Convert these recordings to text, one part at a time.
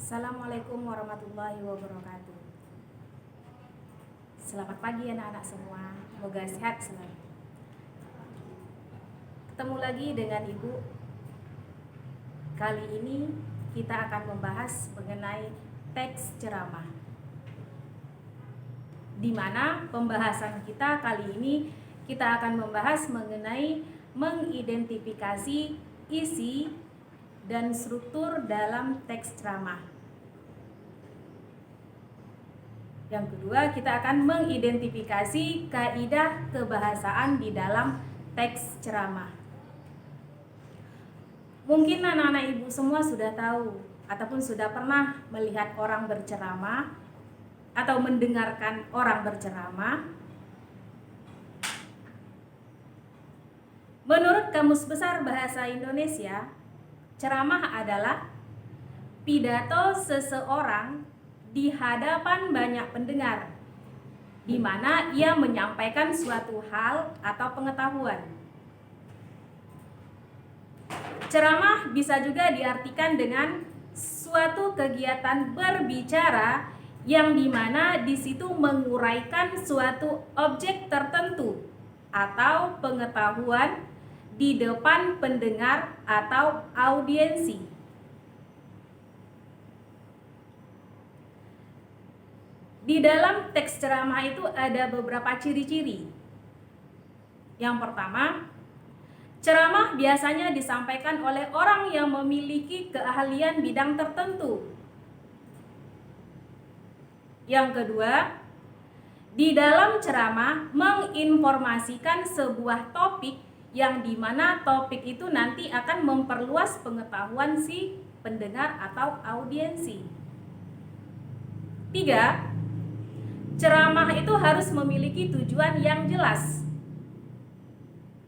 Assalamualaikum warahmatullahi wabarakatuh. Selamat pagi anak-anak semua. Semoga sehat selalu. Ketemu lagi dengan Ibu. Kali ini kita akan membahas mengenai teks ceramah. Di mana pembahasan kita kali ini kita akan membahas mengenai mengidentifikasi isi dan struktur dalam teks ceramah. Yang kedua, kita akan mengidentifikasi kaidah kebahasaan di dalam teks ceramah. Mungkin anak-anak ibu semua sudah tahu ataupun sudah pernah melihat orang berceramah atau mendengarkan orang berceramah. Menurut Kamus Besar Bahasa Indonesia, ceramah adalah pidato seseorang di hadapan banyak pendengar, di mana ia menyampaikan suatu hal atau pengetahuan. Ceramah bisa juga diartikan dengan suatu kegiatan berbicara yang dimana di situ menguraikan suatu objek tertentu atau pengetahuan di depan pendengar atau audiensi. Di dalam teks ceramah itu ada beberapa ciri-ciri. Yang pertama, ceramah biasanya disampaikan oleh orang yang memiliki keahlian bidang tertentu. Yang kedua, di dalam ceramah menginformasikan sebuah topik yang dimana topik itu nanti akan memperluas pengetahuan si pendengar atau audiensi. 3. Ceramah itu harus memiliki tujuan yang jelas.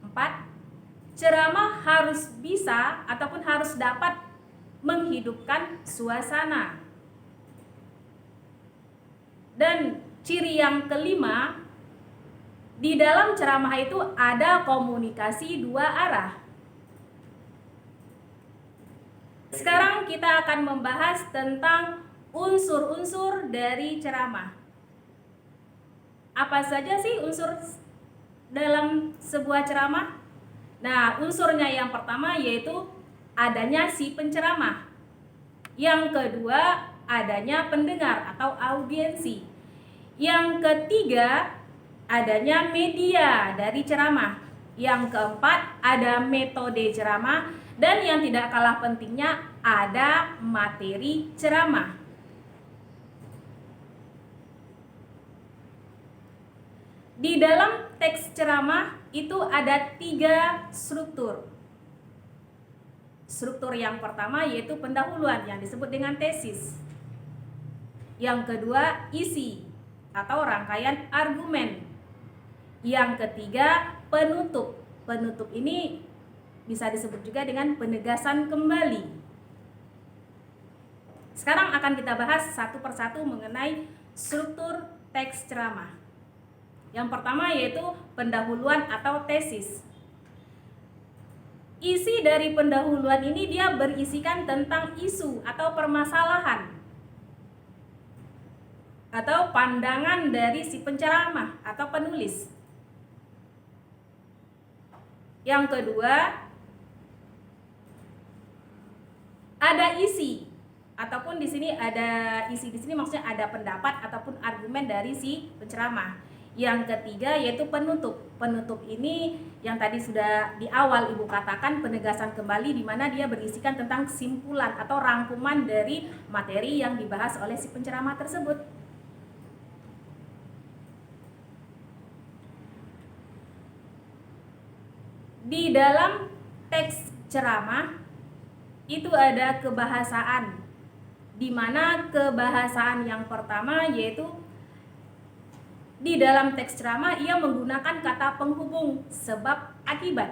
4. Ceramah harus bisa ataupun harus dapat menghidupkan suasana. Dan ciri yang kelima, di dalam ceramah itu ada komunikasi dua arah. Sekarang kita akan membahas tentang unsur-unsur dari ceramah. Apa saja sih unsur dalam sebuah ceramah? Nah, unsurnya yang pertama yaitu adanya si penceramah. Yang kedua, adanya pendengar atau audiensi. Yang ketiga, adanya media dari ceramah. Yang keempat, ada metode ceramah. Dan yang tidak kalah pentingnya, ada materi ceramah. Di dalam teks ceramah itu ada 3 struktur. Struktur yang pertama yaitu pendahuluan yang disebut dengan tesis. Yang kedua, isi atau rangkaian argumen. Yang ketiga, penutup. Penutup ini bisa disebut juga dengan penegasan kembali. Sekarang akan kita bahas satu persatu mengenai struktur teks ceramah. Yang pertama yaitu pendahuluan atau tesis. Isi dari pendahuluan ini dia berisikan tentang isu atau permasalahan atau pandangan dari si penceramah atau penulis. Yang kedua, ada isi ataupun di sini ada isi, di sini maksudnya ada pendapat ataupun argumen dari si penceramah. Yang ketiga yaitu penutup. Penutup ini yang tadi sudah di awal Ibu katakan penegasan kembali, di mana dia berisikan tentang kesimpulan atau rangkuman dari materi yang dibahas oleh si penceramah tersebut. Di dalam teks ceramah itu ada kebahasaan, di mana kebahasaan yang pertama yaitu di dalam teks ceramah ia menggunakan kata penghubung sebab akibat.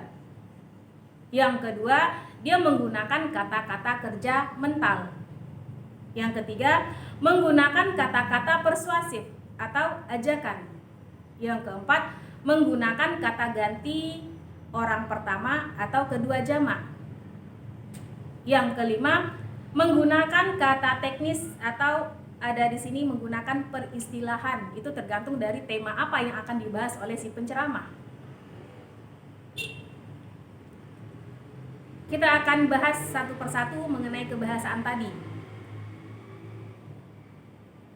Yang kedua, dia menggunakan kata-kata kerja mental. Yang ketiga, menggunakan kata-kata persuasif atau ajakan. Yang keempat, menggunakan kata ganti orang pertama atau kedua jamak. Yang kelima, menggunakan kata teknis atau ada di sini menggunakan peristilahan. Itu tergantung dari tema apa yang akan dibahas oleh si penceramah. Kita akan bahas satu persatu mengenai kebahasaan tadi.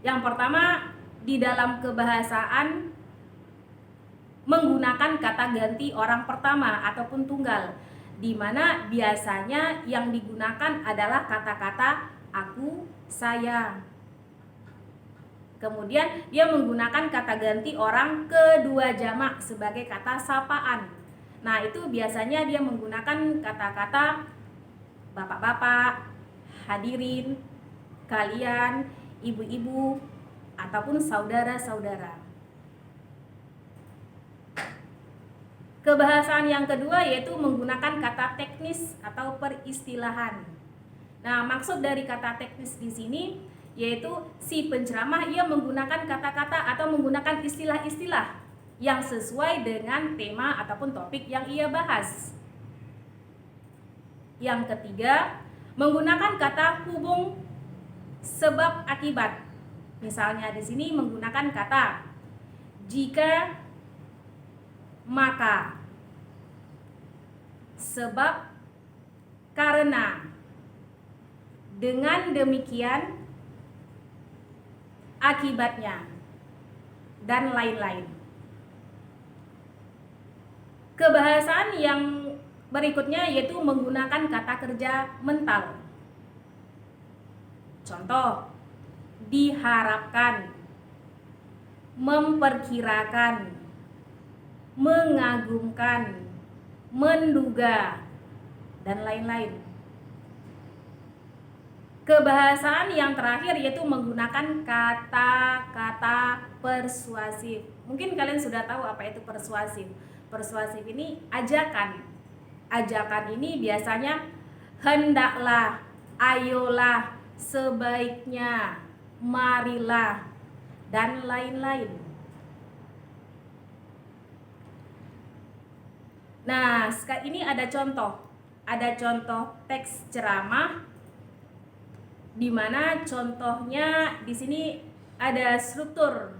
Yang pertama, di dalam kebahasaan menggunakan kata ganti orang pertama ataupun tunggal, di mana biasanya yang digunakan adalah kata-kata aku, saya. Kemudian dia menggunakan kata ganti orang kedua jamak sebagai kata sapaan. Nah, itu biasanya dia menggunakan kata-kata bapak-bapak, hadirin, kalian, ibu-ibu, ataupun saudara-saudara. Kebahasaan yang kedua yaitu menggunakan kata teknis atau peristilahan. Nah, maksud dari kata teknis di sini yaitu si penceramah ia menggunakan kata-kata atau menggunakan istilah-istilah yang sesuai dengan tema ataupun topik yang ia bahas. Yang ketiga, menggunakan kata hubung sebab akibat. Misalnya di sini menggunakan kata jika, maka, sebab, karena, dengan demikian, akibatnya, dan lain-lain. Kebahasaan yang berikutnya yaitu menggunakan kata kerja mental. Contoh, diharapkan, memperkirakan, mengagumkan, menduga, dan lain-lain. Kebahasaan yang terakhir yaitu menggunakan kata-kata persuasif. Mungkin kalian sudah tahu apa itu persuasif. Persuasif ini ajakan. Ajakan ini biasanya hendaklah, ayolah, sebaiknya, marilah, dan lain-lain. Nah, ini ada contoh. Ada contoh teks ceramah di mana contohnya di sini ada strukturnya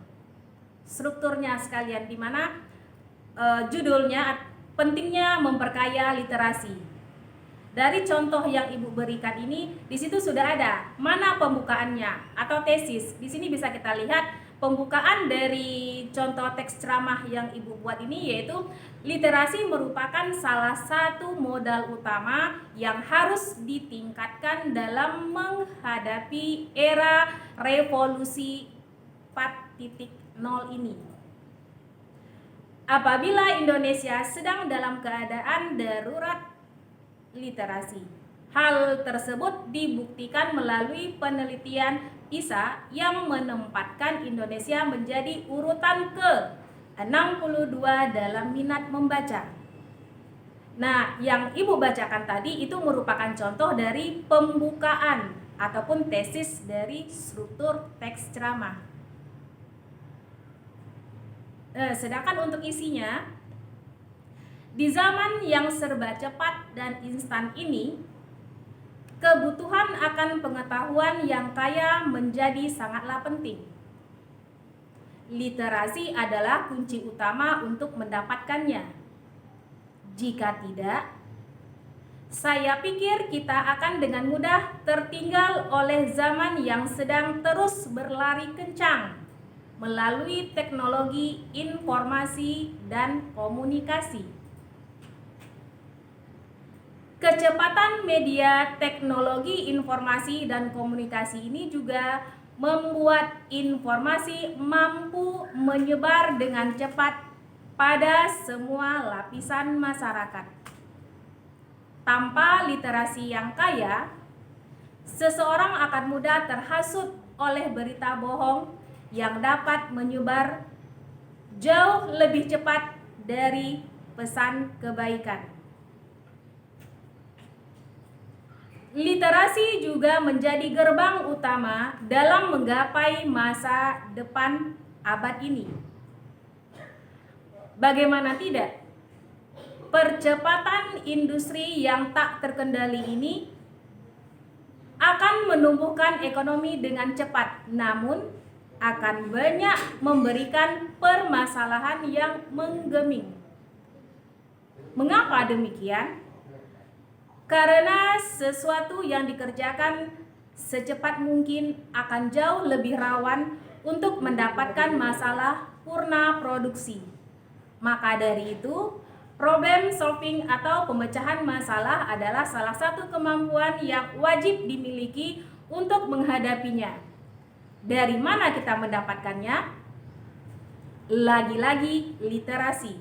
sekalian, di mana judulnya pentingnya memperkaya literasi. Dari contoh yang Ibu berikan ini, di situ sudah ada mana pembukaannya atau tesis. Di sini bisa kita lihat pembukaan dari contoh teks ceramah yang Ibu buat ini yaitu literasi merupakan salah satu modal utama yang harus ditingkatkan dalam menghadapi era revolusi 4.0 ini. Apabila Indonesia sedang dalam keadaan darurat literasi. Hal tersebut dibuktikan melalui penelitian PISA yang menempatkan Indonesia menjadi urutan ke-62 dalam minat membaca. Nah, yang Ibu bacakan tadi itu merupakan contoh dari pembukaan ataupun tesis dari struktur teks ceramah. Sedangkan untuk isinya, di zaman yang serba cepat dan instan ini, kebutuhan akan pengetahuan yang kaya menjadi sangatlah penting. Literasi adalah kunci utama untuk mendapatkannya. Jika tidak, saya pikir kita akan dengan mudah tertinggal oleh zaman yang sedang terus berlari kencang melalui teknologi informasi dan komunikasi. Kecepatan media teknologi informasi dan komunikasi ini juga membuat informasi mampu menyebar dengan cepat pada semua lapisan masyarakat. Tanpa literasi yang kaya, seseorang akan mudah terhasut oleh berita bohong yang dapat menyebar jauh lebih cepat dari pesan kebaikan. Literasi juga menjadi gerbang utama dalam menggapai masa depan abad ini. Bagaimana tidak? Percepatan industri yang tak terkendali ini akan menumbuhkan ekonomi dengan cepat, namun akan banyak memberikan permasalahan yang menggeming. Mengapa demikian? Karena sesuatu yang dikerjakan secepat mungkin akan jauh lebih rawan untuk mendapatkan masalah purna produksi. Maka dari itu, problem solving atau pemecahan masalah adalah salah satu kemampuan yang wajib dimiliki untuk menghadapinya. Dari mana kita mendapatkannya? Lagi-lagi literasi.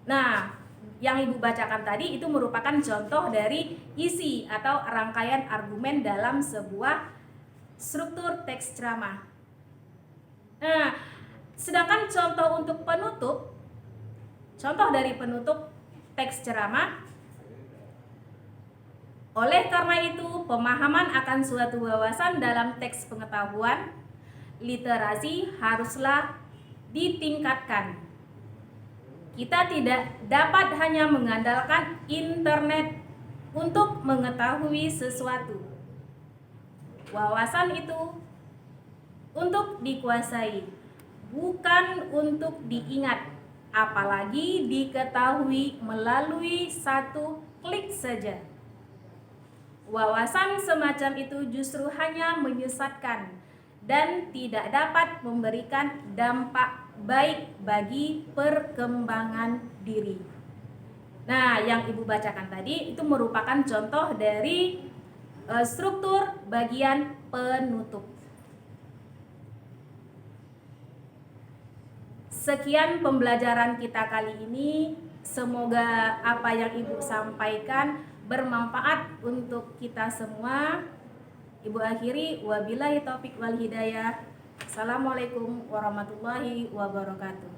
Nah, yang Ibu bacakan tadi itu merupakan contoh dari isi atau rangkaian argumen dalam sebuah struktur teks ceramah. Nah, sedangkan contoh untuk penutup, contoh dari penutup teks ceramah, oleh karena itu pemahaman akan suatu wawasan dalam teks pengetahuan, literasi haruslah ditingkatkan. Kita tidak dapat hanya mengandalkan internet untuk mengetahui sesuatu. Wawasan itu untuk dikuasai, bukan untuk diingat, apalagi diketahui melalui satu klik saja. Wawasan semacam itu justru hanya menyesatkan dan tidak dapat memberikan dampak baik bagi perkembangan diri. Nah, yang Ibu bacakan tadi itu merupakan contoh dari struktur bagian penutup. Sekian pembelajaran kita kali ini. Semoga apa yang Ibu sampaikan bermanfaat untuk kita semua. Ibu akhiri, wabillahi taufik wal hidayah. Assalamualaikum warahmatullahi wabarakatuh.